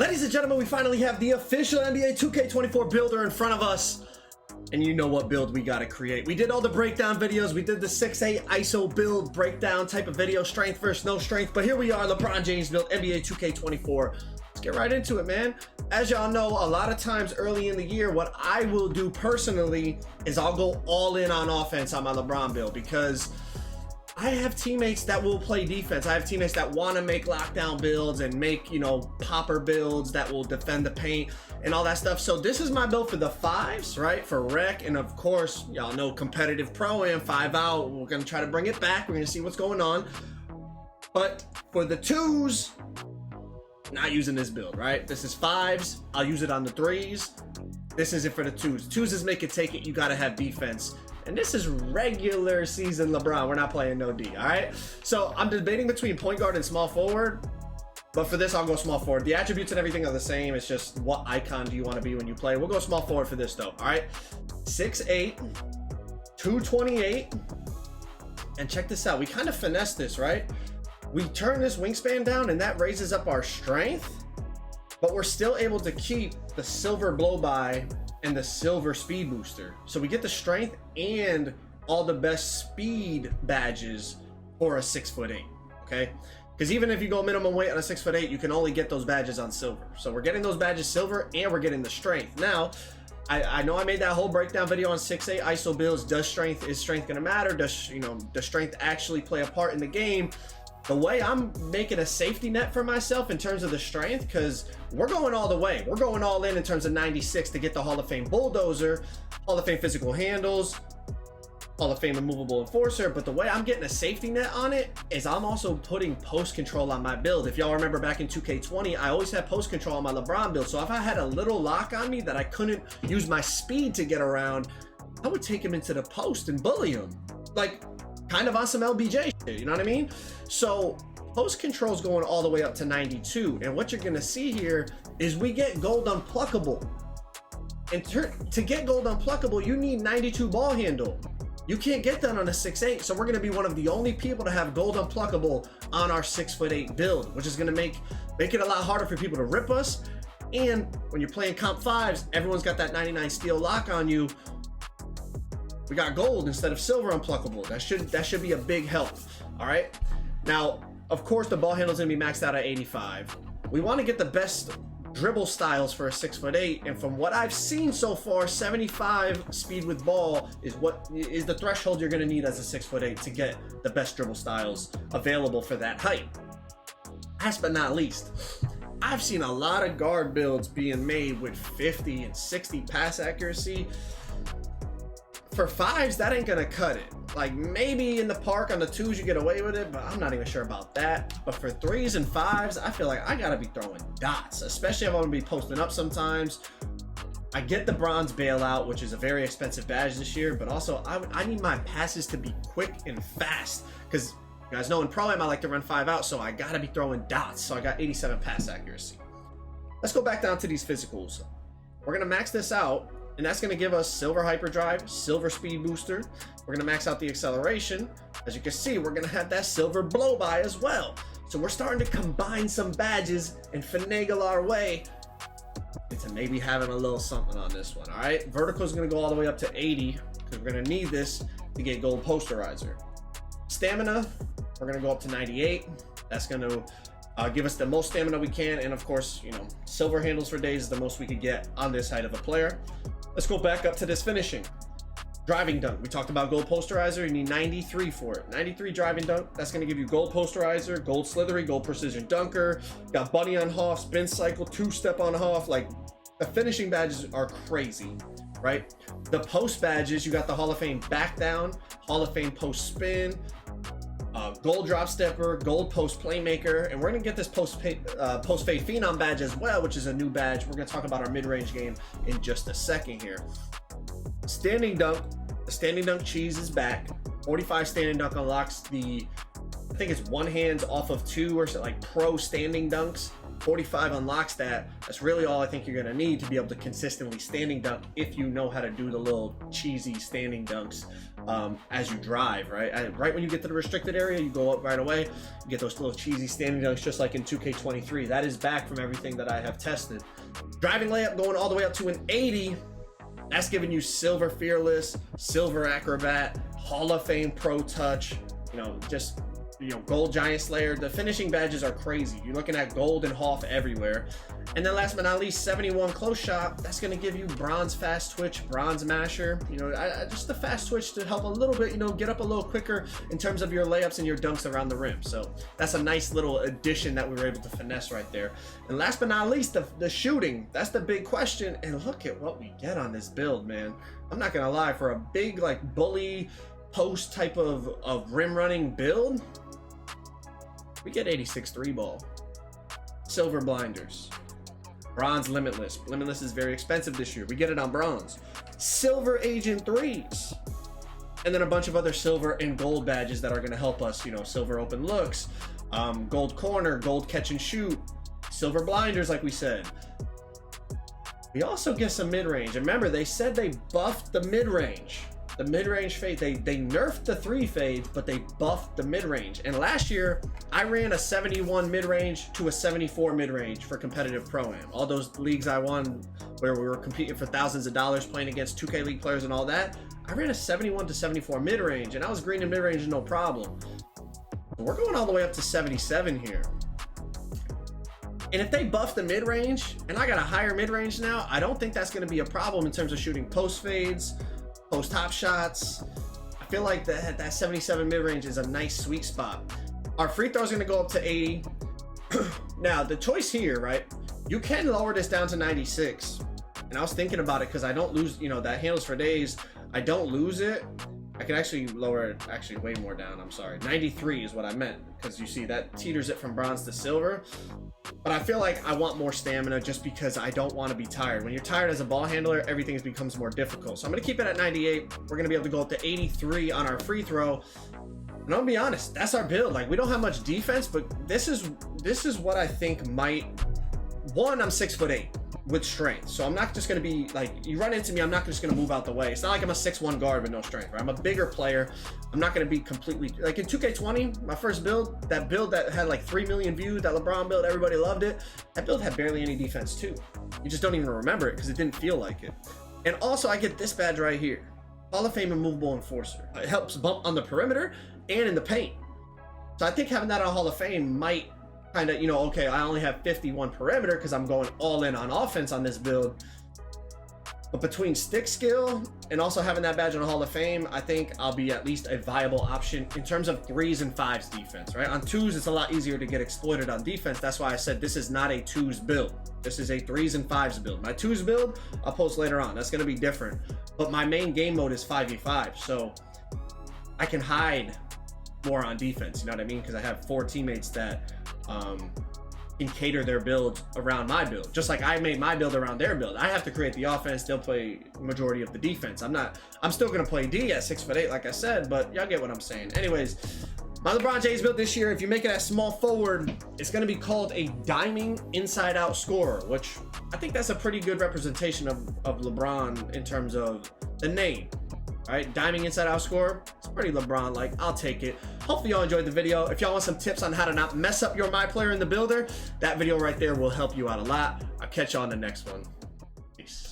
Ladies and gentlemen, we finally have the official NBA 2K24 builder in front of us. And you know what build we got to create. We did all the breakdown videos. We did the 6'8 ISO build breakdown type of video, strength versus no strength. But here we are, LeBron James Build, NBA 2K24. Let's get right into it, man. As y'all know, a lot of times early in the year, what I will do personally is I'll go all in on offense on my LeBron build because I have teammates that will play defense. I have teammates that want to make lockdown builds and make, you know, popper builds that will defend the paint and all that stuff. So this is my build for the fives, right? For rec, and of course, y'all know competitive pro-am, 5 out. We're going to try to bring it back. We're going to see what's going on. But for the twos, not using this build, right? This is fives. I'll use it on the threes. This is it for the twos. Twos is make it take it. You got to have defense. And this is regular season LeBron. We're not playing no D, all right? So I'm debating between point guard and small forward. But for this, I'll go small forward. The attributes and everything are the same. It's just what icon do you want to be when you play. We'll go small forward for this, though, all right? 6'8", 228. And check this out. We kind of finesse this, right? We turn this wingspan down, and that raises up our strength. But we're still able to keep the silver blow-by and the silver speed booster. So we get the strength and all the best speed badges for a 6'8", okay? Because even if you go minimum weight on a 6'8", you can only get those badges on silver. So we're getting those badges silver and we're getting the strength. Now, I know I made that whole breakdown video on 6'8 ISO builds. Is strength gonna matter? Does strength actually play a part in the game? The way I'm making a safety net for myself in terms of the strength, because we're going all the way. We're going all in terms of 96 to get the Hall of Fame Bulldozer, Hall of Fame Physical Handles, Hall of Fame Immovable Enforcer. But the way I'm getting a safety net on it is I'm also putting post control on my build. If y'all remember back in 2K20, I always had post control on my LeBron build. So if I had a little lock on me that I couldn't use my speed to get around, I would take him into the post and bully him. Like, kind of on some LBJ shit, you know what I mean? So post control's going all the way up to 92, and what you're gonna see here is we get gold unpluckable. And to get gold unpluckable, you need 92 ball handle. You can't get that on a 6'8", so we're gonna be one of the only people to have gold unpluckable on our 6'8" build, which is gonna make it a lot harder for people to rip us. And when you're playing comp fives, everyone's got that 99 steel lock on you. We got gold instead of silver unpluckable. That should be a big help. All right. Now, of course, the ball handle is gonna be maxed out at 85. We want to get the best dribble styles for a 6'8", and from what I've seen so far, 75 speed with ball is the threshold you're gonna need as a 6'8" to get the best dribble styles available for that height. Last but not least, I've seen a lot of guard builds being made with 50 and 60 pass accuracy. For fives, that ain't gonna cut it. Like, maybe in the park on the twos you get away with it, but I'm not even sure about that. But for threes and fives, I feel like I gotta be throwing dots, especially if I'm gonna be posting up sometimes. I get the bronze bailout, which is a very expensive badge this year, but also I need my passes to be quick and fast, because you guys know in Pro-Am I like to run 5 out, so I gotta be throwing dots. So I got 87 pass accuracy. Let's go back down to these physicals. We're gonna max this out, and that's going to give us silver hyperdrive, silver speed booster. We're going to max out the acceleration. As you can see, we're going to have that silver blow-by as well. So we're starting to combine some badges and finagle our way into maybe having a little something on this one, all right? Vertical is going to go all the way up to 80 because we're going to need this to get gold posterizer. Stamina, we're going to go up to 98. That's going to give us the most stamina we can, and of course, you know, silver handles for days is the most we could get on this height of a player. Let's go back up to this finishing. Driving dunk. We talked about gold posterizer. You need 93 for it. 93 driving dunk. That's going to give you gold posterizer, gold slithery, gold precision dunker. Got bunny on Hoff, spin cycle, 2-step on Hoff. Like, the finishing badges are crazy, right? The post badges, you got the Hall of Fame back down, Hall of Fame post spin, gold drop stepper, gold post playmaker, and we're gonna get this post fade phenom badge as well, which is a new badge. We're gonna talk about our mid-range game in just a second here. Standing dunk, the standing dunk cheese is back. 45 standing dunk unlocks the, I think it's one hand off of 2 or so, like pro standing dunks. 45 unlocks that. That's really all I think you're gonna need to be able to consistently standing dunk if you know how to do the little cheesy standing dunks as you drive, right? Right when you get to the restricted area, you go up right away, you get those little cheesy standing dunks just like in 2K23. That is back from everything that I have tested. Driving layup going all the way up to an 80. That's giving you silver fearless, silver acrobat, Hall of Fame pro touch, just gold giant slayer. The finishing badges are crazy. You're looking at gold and Hoff everywhere. And then last but not least, 71 close shot. That's going to give you bronze fast twitch, bronze masher, just the fast twitch to help a little bit, get up a little quicker in terms of your layups and your dunks around the rim. So that's a nice little addition that we were able to finesse right there. And last but not least, the shooting. That's the big question. And look at what we get on this build, man. I'm not going to lie, for a big like bully post type of rim running build, we get 86 3 ball, silver blinders, bronze limitless. Limitless is very expensive this year. We get it on bronze, silver agent threes, and then a bunch of other silver and gold badges that are going to help us. Silver open looks, gold corner, gold catch and shoot, silver blinders, like we said. We also get some mid range. Remember, they said they buffed the mid range. The mid-range fade, they nerfed the 3 fades, but they buffed the mid-range. And last year, I ran a 71 mid-range to a 74 mid-range for competitive Pro-Am. All those leagues I won where we were competing for thousands of dollars playing against 2K League players and all that, I ran a 71 to 74 mid-range, and I was green in mid-range no problem. But we're going all the way up to 77 here. And if they buff the mid-range, and I got a higher mid-range now, I don't think that's going to be a problem in terms of shooting post fades, post top shots. I feel like that 77 mid-range is a nice sweet spot. Our free throw is going to go up to 80. Now the choice here, right? You can lower this down to 96. And I was thinking about it because I don't lose, that handles for days. I don't lose it. I can actually lower it actually way more down. I'm sorry. 93 is what I meant, because you see that teeters it from bronze to silver. But I feel like I want more stamina just because I don't want to be tired. When you're tired as a ball handler, everything becomes more difficult. So I'm going to keep it at 98. We're going to be able to go up to 83 on our free throw. And I'm going to be honest, that's our build. Like, we don't have much defense, but this is what I think might... One, I'm 6'8" with strength. So I'm not just going to be like, you run into me, I'm not just going to move out the way. It's not like I'm a 6'1" guard with no strength, right? I'm a bigger player. I'm not going to be completely, like in 2K20, my first build, that build that had like 3 million views, that LeBron build, everybody loved it. That build had barely any defense too. You just don't even remember it because it didn't feel like it. And also I get this badge right here, Hall of Fame Immovable Enforcer. It helps bump on the perimeter and in the paint. So I think having that on Hall of Fame might kind of, okay, I only have 51 perimeter because I'm going all in on offense on this build. But between stick skill and also having that badge on Hall of Fame, I think I'll be at least a viable option in terms of 3s and 5s defense, right? On 2s, it's a lot easier to get exploited on defense. That's why I said this is not a 2s build. This is a 3s and 5s build. My 2s build, I'll post later on. That's going to be different. But my main game mode is 5v5, so I can hide more on defense, you know what I mean? Because I have 4 teammates that can cater their build around my build. Just like I made my build around their build. I have to create the offense, they'll play majority of the defense. I'm still gonna play D at 6'8", like I said, but y'all get what I'm saying. Anyways, my LeBron James build this year, if you make it at small forward, it's gonna be called a diming inside out scorer, which I think that's a pretty good representation of LeBron in terms of the name. All right, diming inside out scorer, it's pretty LeBron like. I'll take it. Hopefully y'all enjoyed the video. If y'all want some tips on how to not mess up your My Player in the Builder, that video right there will help you out a lot. I'll catch y'all on the next one.